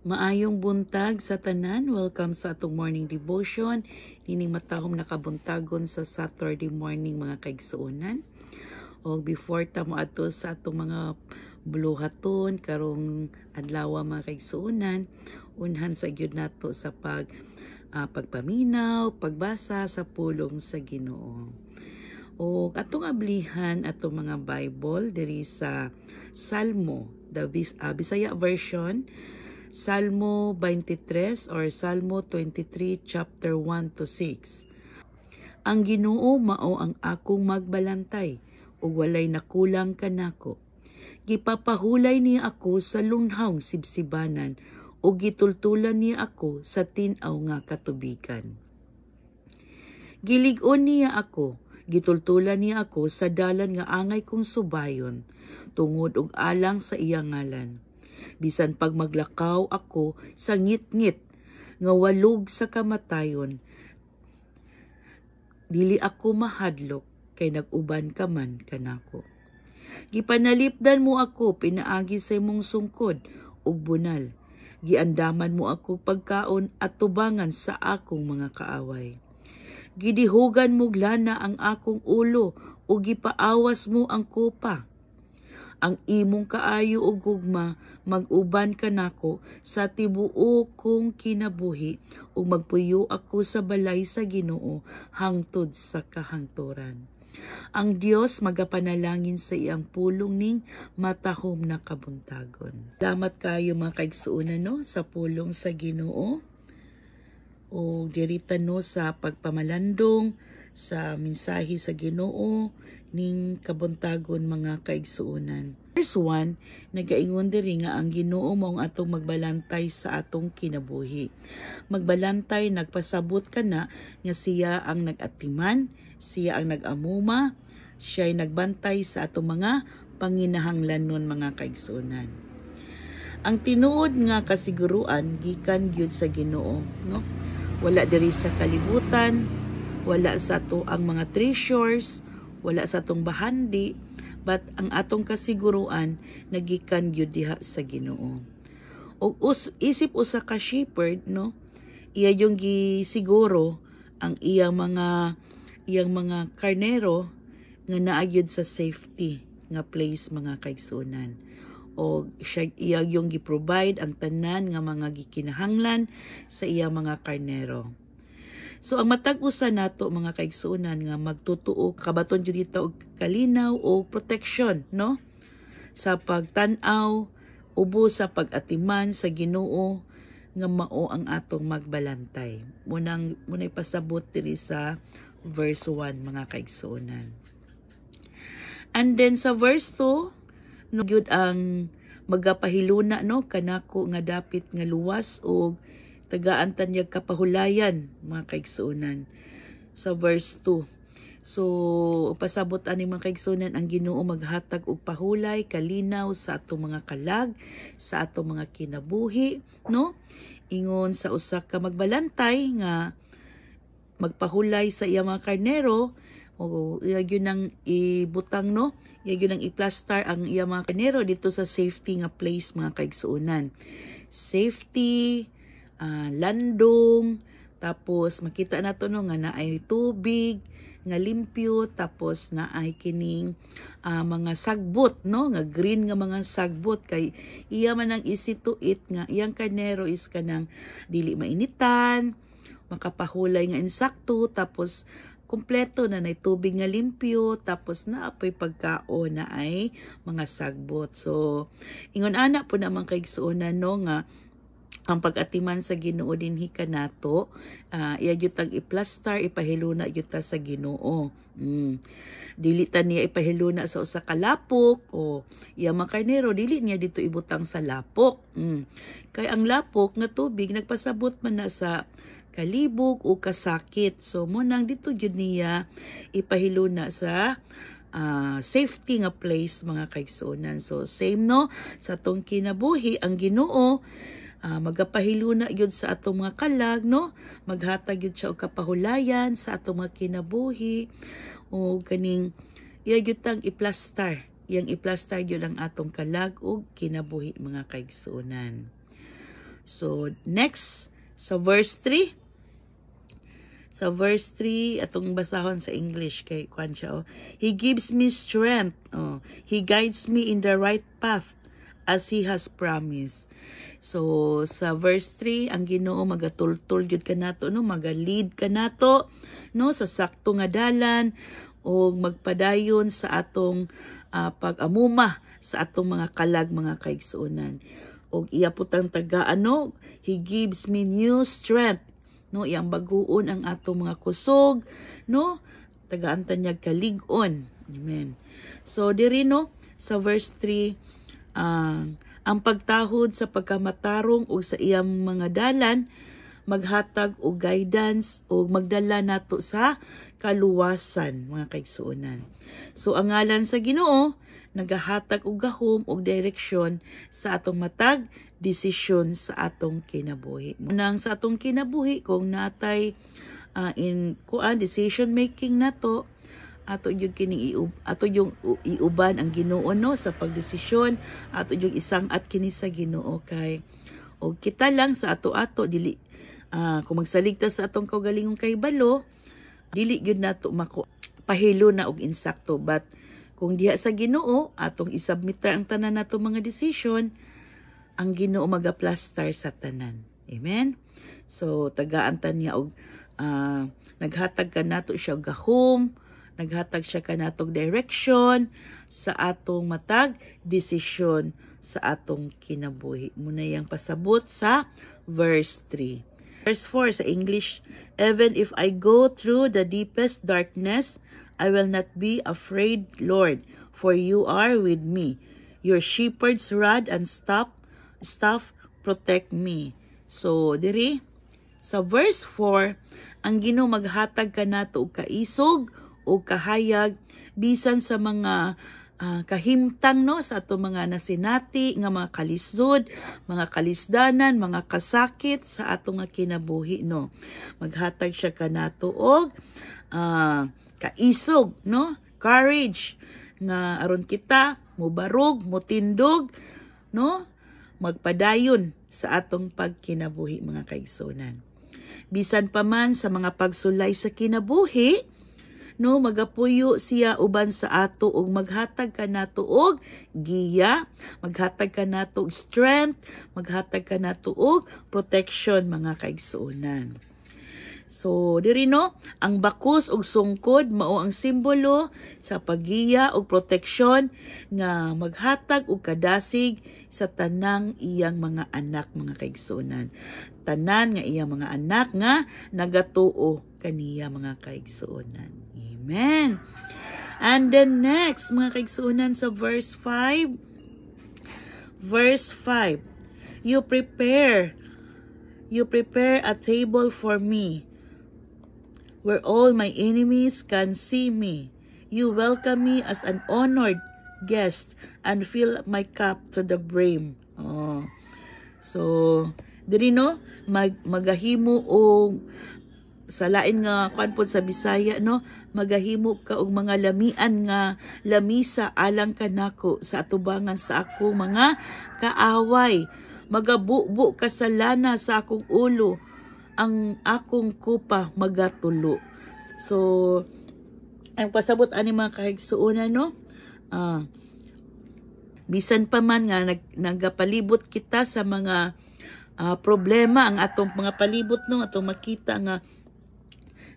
Maayong buntag sa tanan. Welcome sa atong morning devotion. Nining matahom nakabuntagon sa Saturday morning mga kaigsuonan. O before ta mo ato sa atong mga buluhaton karong adlaw mga kaigsuonan, unhan sa gyud nato sa pagpaminaw, pagbasa sa pulong sa Ginoo. O atong ablihan atong mga Bible diri sa Salmo, the Bisaya version, Salmo 23 or Salmo 23 chapter 1 to 6. Ang Ginoo mao ang akong magbalantay ug walay nakulang kanako. Gipapahulay niya ako sa lunghawng sibsibanan ug gitultulan niya ako sa tin-aw nga katubigan. Gilig-on niya ako, gitultulan niya ako sa dalan nga angay kong subayon tungod og alang sa iyang ngalan. Bisan pag maglakaw ako sa ngit-ngit nga walog sa kamatayon, dili ako mahadlok kay nag-uban ka man kanako. Gipanalipdan mo ako pinaagi sa imong sungkod ug bunal. Giandaman mo ako pagkaon at tubangan sa akong mga kaaway. Gidihugan mo lana ang akong ulo ug gipaawas mo ang kupa. Ang imong kaayo ug gugma mag-uban kanako sa tibuo kong kinabuhi ug magpuyo ako sa balay sa Ginoo hangtod sa kahangturan. Ang Dios magapanalangin sa iyang pulong ning matahom na kabuntagon. Salamat kayo mga kaigsuonan no sa pulong sa Ginoo. O dirita no sa pagpamalandong sa mensahe sa Ginoo ning kabuntagon mga kaigsuonan. Verse 1, nagaingon diri nga ang Ginoo mao ang atong magbalantay sa atong kinabuhi. Magbalantay nagpasabot kana nga siya ang nag-atiman, siya ang nag-amuma, siya ay nagbantay sa atong mga panginahanglanon mga kaigsuonan. Ang tinuod nga kasiguruan gikan gyud sa Ginoo, no? Wala diri sa kalibutan, wala sa ato ang mga treasures, wala sa atong bahandi, but ang atong kasiguruan nagikan gyud diha sa Ginoo. Og isip usa ka shepherd, no? Iya yung gisiguro ang iyang mga karnero nga naa gyud sa safety nga place mga kaigsuonan. O iya yung gi-provide ang tanan nga mga gikinahanglan sa iya mga karnero. So ang matag-usa nato mga kaigsuonan nga magtutuo kabaton jud dito og kalinaw o protection no sa pagtan-aw ubos sa pag-atiman sa Ginoo nga mao ang atong magbalantay. Munay pasabot diri sa verse 1 mga kaigsuonan. And then sa verse 2 no gyud ang magapahiluna no kanako nga dapit nga luwas o tagaan tanyag kapahulayan mga kaigsuonan sa verse 2. So pasabot ani mga kaigsuonan ang Ginoo maghatag og pahulay kalinaw sa atong mga kalag, sa atong mga kinabuhi no. Ingon sa usa ka magbalantay nga magpahulay sa iya mga karnero o iya gyud nang ibutang no, iya gyud nang i-plaster ang iya mga karnero dito sa safety nga place mga kaigsuonan. Safety, landong, tapos makita nato no nga naay tubig nga limpyo, tapos naay kining mga sagbot no nga green nga mga sagbot kay iya man ang easy to eat nga iyang karnero is kanang dili mainitan, makapahulay nga insakto, tapos kumpleto na nay tubig nga limpyo, tapos naapoy pagkaon na ay mga sagbot. So ingon ana po naman kaigsuonan no nga ang pag-atiman sa Ginoo dinhi kanato, iya gyud tag i-plaster, ipahiluna gyud ta sa Ginoo. Dili ta niya ipahiluna sa usa ka lapok o iya mga karnero dili niya dito ibutang sa lapok. Kay ang lapok nga tubig nagpasabot man na sa kalibog o kasakit. So mo nang dito gyud niya ipahiluna sa safety nga place mga kaigsuonan. So same no sa atong kinabuhi ang Ginoo magapahiluna gyud sa atong mga kalag no, maghatag gyud siya og kapahulayan sa atong mga kinabuhi o kaning iya gyud tang i-plaster, yang i-plaster gyud ang atong kalag og kinabuhi mga kaigsuonan. So next sa verse 3. Sa verse 3, atong basahon sa English kay kuan siya. He gives me strength. He guides me in the right path as He has promised. So sa verse 3, ang Ginoo magatultol jud kanato, no, maga-lead kanato, no, sa sakto nga dalan o magpadayon sa atong pag-amuma sa atong mga kalag, mga kaigsuonan. O iya putang tagaan, no, He gives me new strength. No, iyang baguon ang atong mga kusog, no, tagaan tanyag kalig-on. Amen. So diri, no, sa verse 3, ang pagtahod sa pagkamatarong o sa iyang mga dalan maghatag og guidance o magdala nato sa kaluwasan, mga kaigsuonan. So ang ngalan sa Ginoo nagahatag og gahom og direksyon sa atong matag desisyon sa atong kinabuhi. Nang sa atong kinabuhi kung natay decision making nato, ato yung iuban ang Ginoo, no, sa pagdesisyon, ato yung isang at kini sa Ginoo kay o kita lang sa ato-ato dili kung magsaligtas sa atong kaugalingong kay balo, dili gyud nato pahilo na og insakto, but kung diha sa Ginoo atong isubmitter ang tanan nato mga decision, ang Ginoo magaplastar sa tanan. Amen. So tagaan ta niya og naghatag kanato siya gahom, naghatag siya kanatog direction sa atong matag desisyon sa atong kinabuhi. Muna yang pasabot sa verse 3. Verse 4 sa English, even if I go through the deepest darkness, I will not be afraid, Lord, for you are with me. Your shepherd's rod and staff protect me. So diri sa verse 4, ang Ginoo maghatag kanato og kaisog o kahayag bisan sa mga kahimtang, no, sa ato mga nasinati nga mga kalisod, mga kalisdanan, mga kasakit sa ato nga kinabuhi, no. Maghatag siya kanato og kaisog, no, courage nga aron kita mobarog, motindog, no, magpadayon sa atong pagkinabuhi, mga kaigsuonan. Bisan pa man sa mga pagsulay sa kinabuhi, no, magapuyo siya uban sa ato og maghatag kanato og giya, maghatag kanato og strength, maghatag kanato og protection, mga kaigsuonan. So diri, no, ang bakos og sungkod mao ang simbolo sa paggiya og proteksyon nga maghatag og kadasig sa tanang iyang mga anak, mga kaigsuonan. Tanan nga iyang mga anak nga nagatuo kaniya, mga kaigsuonan. Amen. And then next, mga kaigsuonan, sa verse 5. Verse 5. You prepare a table for me where all my enemies can see me. You welcome me as an honored guest and fill my cup to the brim. So diri, no, magahimo og sa lain nga kuan pod sa Bisaya, no, magahimo ka og mga lamian nga lamisa alang kanako sa atubangan sa ako mga kaaway. Magabubo ka sa lana sa akong ulo, ang akong kupa magatulo. So ang pasabot ani, mga kaigsuonan, no, bisan pa man nga nagapalibot kita sa mga problema ang atong mga palibot, no, atong makita nga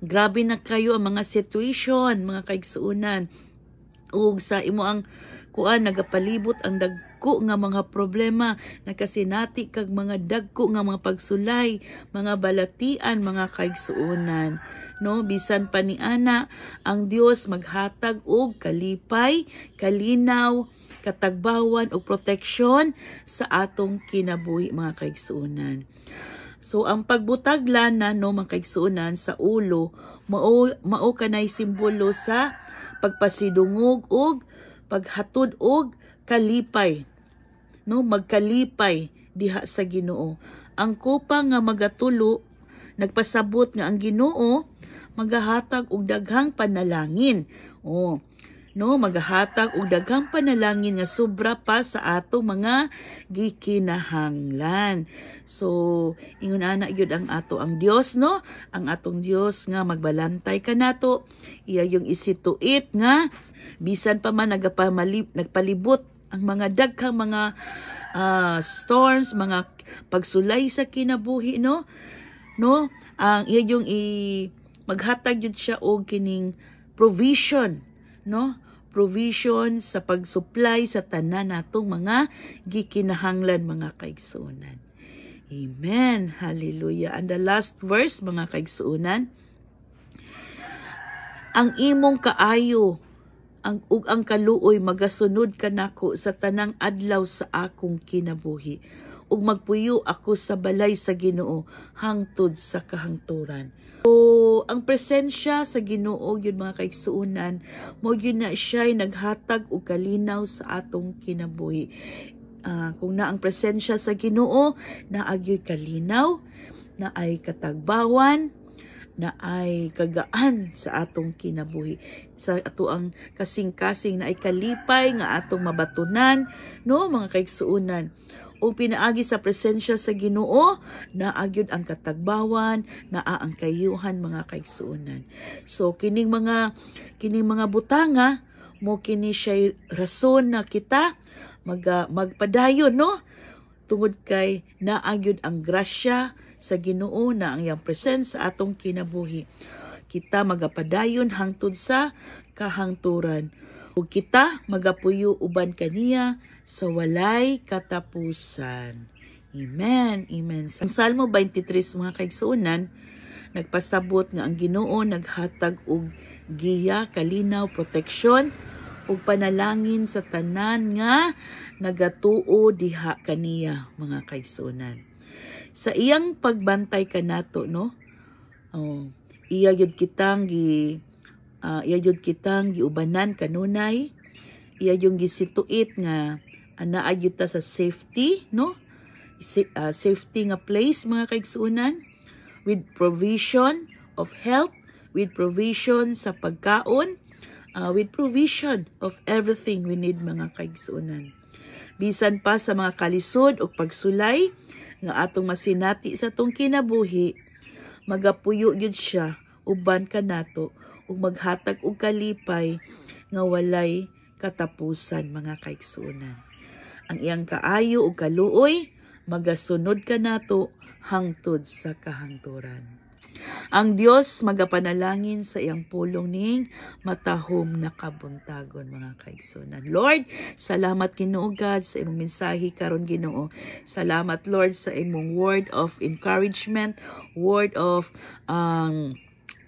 grabe na kayo ang mga situation, mga kaigsuonan, ug sa imo ang kuan nagapalibot ang dagko nga mga problema, nakasinati kag mga dagko nga mga pagsulay, mga balatian, mga kaigsuonan, no, bisan pa ni ana ang Dios maghatag og kalipay, kalinaw, katagbawan o proteksyon sa atong kinabuhi, mga kaigsuonan. So ang pagbutag lana, no, mga kaigsuonan, sa ulo mao kanay simbolo sa pagpasidungog og paghatod og kalipay, no, magkalipay diha sa Ginoo. Ang kupa nga magatulo nagpasabot nga ang Ginoo magahatag og daghang panalangin. no, maghatag og daghang panalangin nga sobra pa sa ato mga gikinahanglan. So ingon ana gyud ang ato ang Dios, no, ang atong Dios nga magbalantay kanato. Iya yung isituit nga bisan pa man nagpalibot ang mga daghang mga storms, mga pagsulay sa kinabuhi, no, ang iya yung maghatag jud siya og kining provision, no, provision sa pagsupply sa tanan natong mga gikinahanglan, mga kaigsuonan. Amen. Hallelujah. And the last verse, mga kaigsuonan, ang imong kaayo ug ang kaluoy magasunod kanako sa tanang adlaw sa akong kinabuhi, ug magpuyo ako sa balay sa Ginoo hangtod sa kahangturan. So, ang presensya sa Ginoo yun, mga kaigsuonan, mo yun na siya'y naghatag og kalinaw sa atong kinabuhi. Kung na ang presensya sa Ginoo, naagyoy kalinaw, na ay katagbawan, na ay kagaan sa atong kinabuhi, sa ato ang kasing-kasing na ay kalipay nga atong mabatunan, no, mga kaigsuonan. O pinaagi sa presensya sa Ginoo, naagyod ang katagbawan, naa ang kayuhan, mga kaigsuonan. So kining mga butanga mo, kini siya rason na kita magpadayon, no, tungod kay naagyod ang grasya sa Ginoo na ang iyang presensya sa atong kinabuhi. Kita magapadayon hangtod sa kahangturan, ug kita magapuyo uban kaniya sa walay katapusan. Amen. Amen. Sa Salmo 23, mga kaigsuonan, nagpasabot nga ang Ginoo naghatag og giya, kalinaw, proteksyon ug panalangin sa tanan nga nagatuo diha kaniya, mga kaigsuonan. Sa iyang pagbantay kanato, no, iya yun kitang giubanan kanunay, iya yung gisituit nga anaayud ta sa safety, no, safety nga place, mga kaigsuonan, with provision of health, with provision sa pagkaon, with provision of everything we need, mga kaigsuonan. Bisan pa sa mga kalisod o pagsulay nga atong masinati sa tong kinabuhi, magapuyo gyud siya uban kanato ug maghatag og kalipay nga walay katapusan, mga kaigsuonan. Ang iyang kaayo ug kaluoy magasunod kanato hangtod sa kahangturan. Ang Dios magapanalangin sa iyang pulong ning matahom na kabuntagon, mga kaigsuonan. Lord, salamat Ginoo God sa imong mensahe karon, Ginoo. Salamat Lord sa imong word of encouragement, word of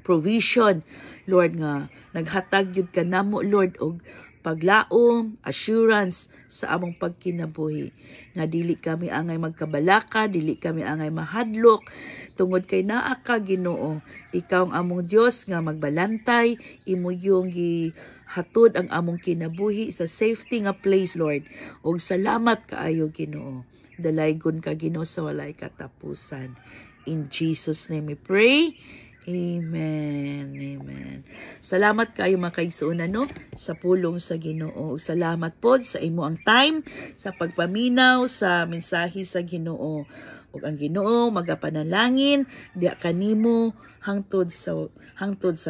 provision, Lord, nga naghatag yun ka namo, Lord, og paglaom, assurance sa among pagkinabuhi. Nga dili kami angay magkabalaka, dili kami angay mahadlok, tungod kay naa ka, Ginoo. Ikaw ang among Dios nga magbalantay, imo yung gihatod ang among kinabuhi sa safety nga place, Lord. Og salamat kaayo, Ginoo. Dalaygon ka, Ginoo, sa walay katapusan. In Jesus' name we pray. Amen. Amen. Salamat kayo, mga kaigsuonan, no, sa pulong sa Ginoo. Salamat po sa imo ang time sa pagpaminaw sa mensahe sa Ginoo. Ug ang Ginoo magapanalangin diha kanimo hangtod sa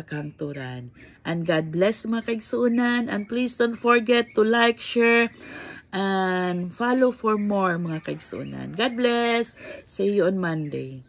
kahangturan. And God bless, mga kaigsuonan, and please don't forget to like, share, and follow for more, mga kaigsuonan. God bless. See you on Monday.